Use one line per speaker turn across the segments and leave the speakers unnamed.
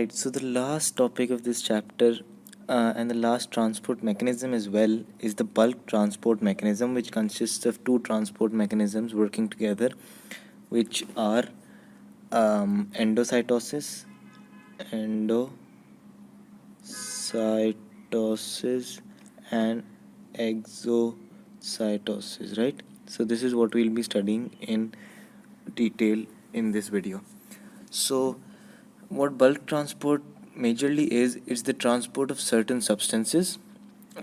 Right, so the last topic of this chapter and the last transport mechanism as well is the bulk transport mechanism, which consists of two transport mechanisms working together, which are endocytosis, endocytosis, and exocytosis, right? So, this is what we'll be studying in detail in this video. So, what bulk transport majorly is, it's the transport of certain substances,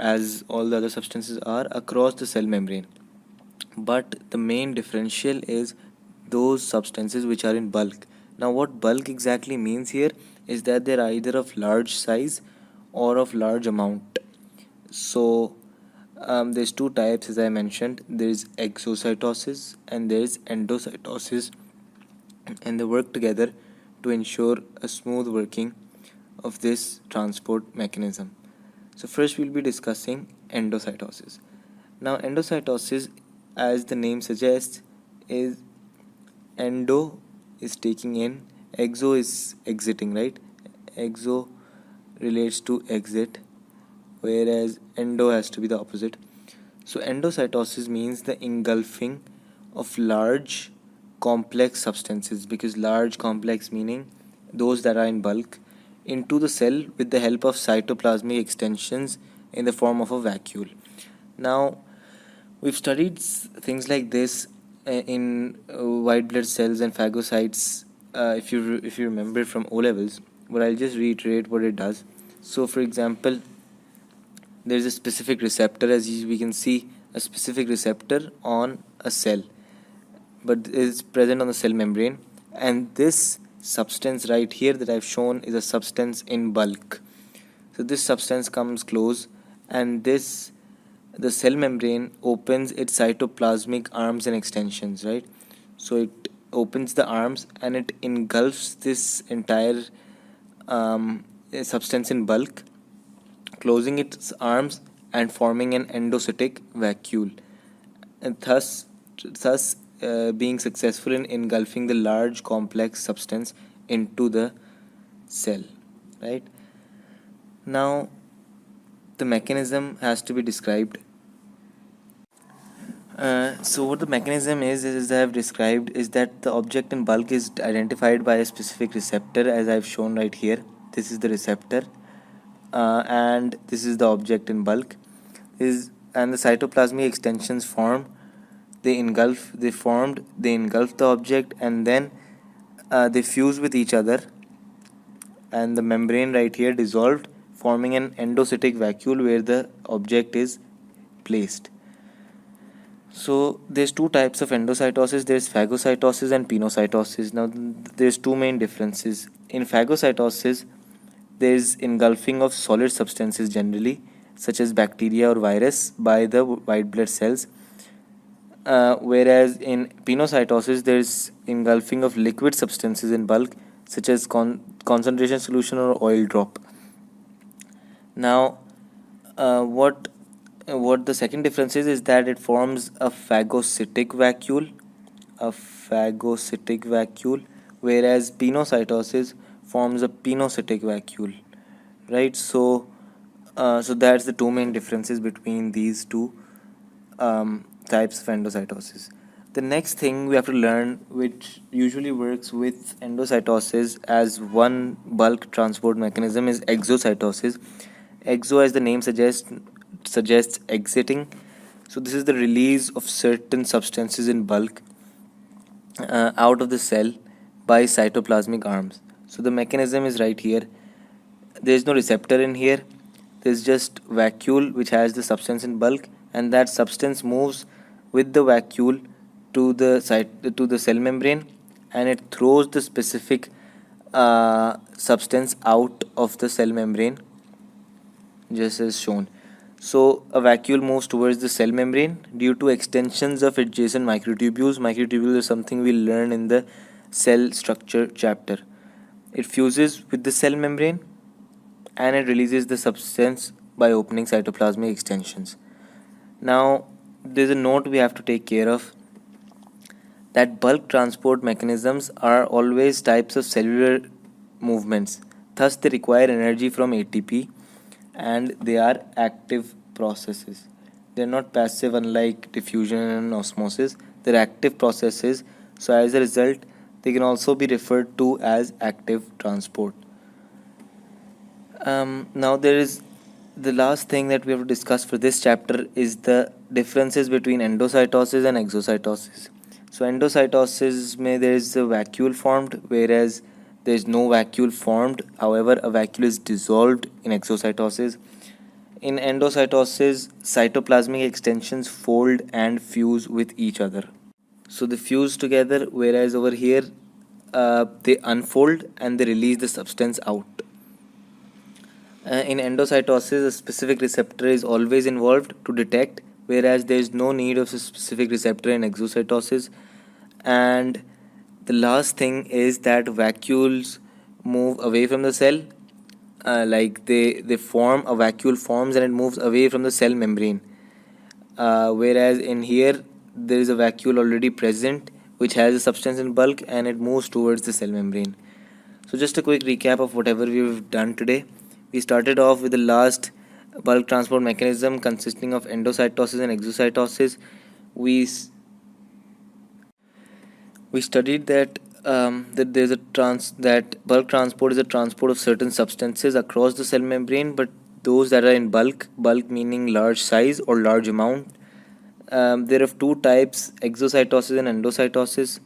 as all the other substances are, across the cell membrane. But the main differential is those substances which are in bulk. Now, what bulk exactly means here is that they're either of large size or of large amount. So, there's two types, as I mentioned. There's exocytosis and there's endocytosis, and they work together to ensure a smooth working of this transport mechanism. So, first we'll be discussing endocytosis. Now, endocytosis, as the name suggests, is endo is taking in, exo is exiting, right? Exo relates to exit, whereas endo has to be the opposite. So, endocytosis means the engulfing of large complex substances, because large complex meaning those that are in bulk, into the cell with the help of cytoplasmic extensions in the form of a vacuole. Now, we've studied things like this in white blood cells and phagocytes, if you remember from O levels, but I'll just reiterate what it does. So, for example, there is a specific receptor, as we can see a specific receptor on a cell, but is present on the cell membrane, and this substance right here that I've shown is a substance in bulk. So this substance comes close, and this the cell membrane opens its cytoplasmic arms and extensions, right? So it opens the arms and it engulfs this entire substance in bulk, closing its arms and forming an endocytic vacuole, and thus being successful in engulfing the large complex substance into the cell, right? Now, the mechanism has to be described. So what the mechanism is, as I have described, is that the object in bulk is identified by a specific receptor, as I've shown right here. This is the receptor, and this is the object in bulk. And the cytoplasmic extensions form. They engulf. They engulf the object, and then they fuse with each other, and the membrane right here dissolved, forming an endocytic vacuole where the object is placed. So there's two types of endocytosis. There's phagocytosis and pinocytosis. Now there's two main differences. In phagocytosis, there's engulfing of solid substances generally, such as bacteria or virus, by the white blood cells. Whereas in pinocytosis, there's engulfing of liquid substances in bulk, such as concentration solution or oil drop. Now, what the second difference is that it forms a phagocytic vacuole, whereas pinocytosis forms a pinocytic vacuole, right? So that's the two main differences between these two types of endocytosis. The next thing we have to learn, which usually works with endocytosis as one bulk transport mechanism, is exocytosis. Exo, as the name suggests exiting. So this is the release of certain substances in bulk out of the cell by cytoplasmic arms. So the mechanism is right here. There is no receptor in here. There's just vacuole which has the substance in bulk, and that substance moves with the vacuole to the cell membrane, and it throws the specific substance out of the cell membrane, just as shown. So a vacuole moves towards the cell membrane due to extensions of adjacent microtubules. Microtubules is something we learn in the cell structure chapter. It fuses with the cell membrane and it releases the substance by opening cytoplasmic extensions. Now, there's a note we have to take care of, that bulk transport mechanisms are always types of cellular movements. thus they require energy from ATP, and they are active processes. They're not passive, unlike diffusion and osmosis. They're active processes. So as a result, they can also be referred to as active transport. Now there is the last thing that we have to discuss for this chapter is the differences between endocytosis and exocytosis. So endocytosis there is a vacuole formed, whereas there is no vacuole formed. However, a vacuole is dissolved in exocytosis. In endocytosis, cytoplasmic extensions fold and fuse with each other. So they fuse together, whereas over here they unfold and they release the substance out. In endocytosis, a specific receptor is always involved to detect, whereas there is no need of a specific receptor in exocytosis. And the last thing is that vacuoles move away from the cell, like they form a vacuole forms and it moves away from the cell membrane. Whereas in here there is a vacuole already present which has a substance in bulk and it moves towards the cell membrane. So just a quick recap of whatever we've done today. We started off with the last bulk transport mechanism consisting of endocytosis and exocytosis. We studied that that bulk transport is a transport of certain substances across the cell membrane, but those that are in bulk meaning large size or large amount. There are two types: exocytosis and endocytosis.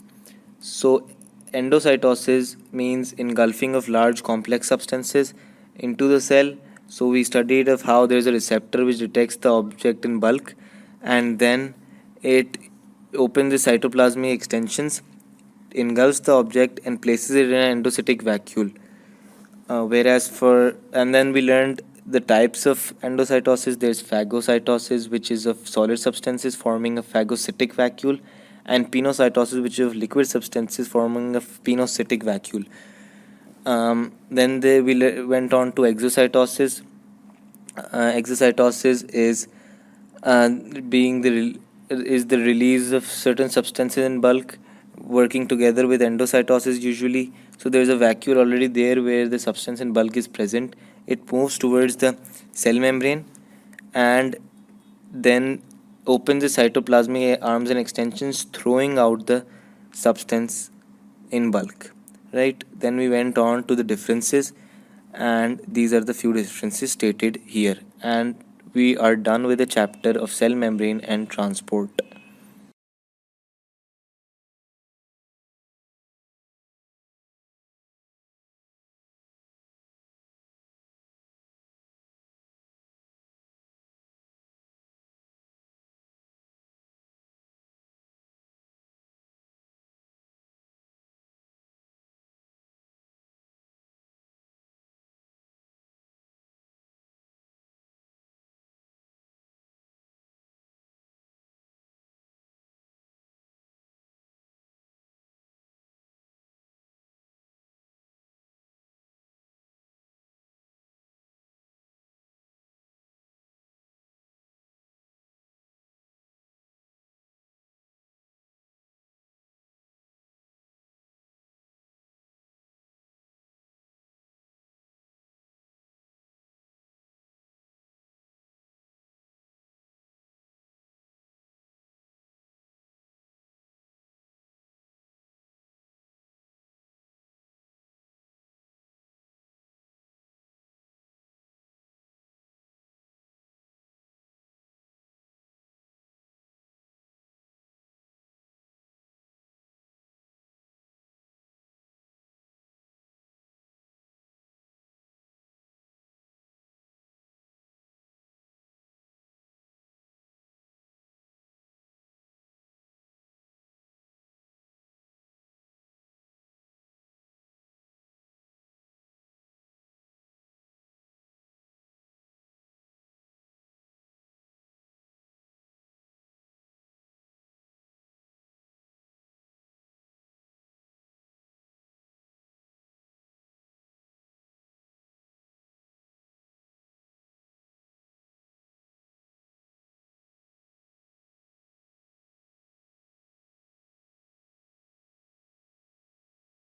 So endocytosis means engulfing of large complex substances into the cell. So we studied of how there is a receptor which detects the object in bulk, and then it opens the cytoplasmic extensions, engulfs the object and places it in an endocytic vacuole. And then we learned the types of endocytosis. There's phagocytosis, which is of solid substances forming a phagocytic vacuole, and pinocytosis, which is of liquid substances forming a pinocytic vacuole. Then went on to exocytosis. Exocytosis is is the release of certain substances in bulk working together with endocytosis usually. So there is a vacuole already there where the substance in bulk is present. It moves towards the cell membrane and then opens the cytoplasmic arms and extensions, throwing out the substance in bulk. Right? Then we went on to the differences, and these are the few differences stated here. And we are done with the chapter of cell membrane and transport.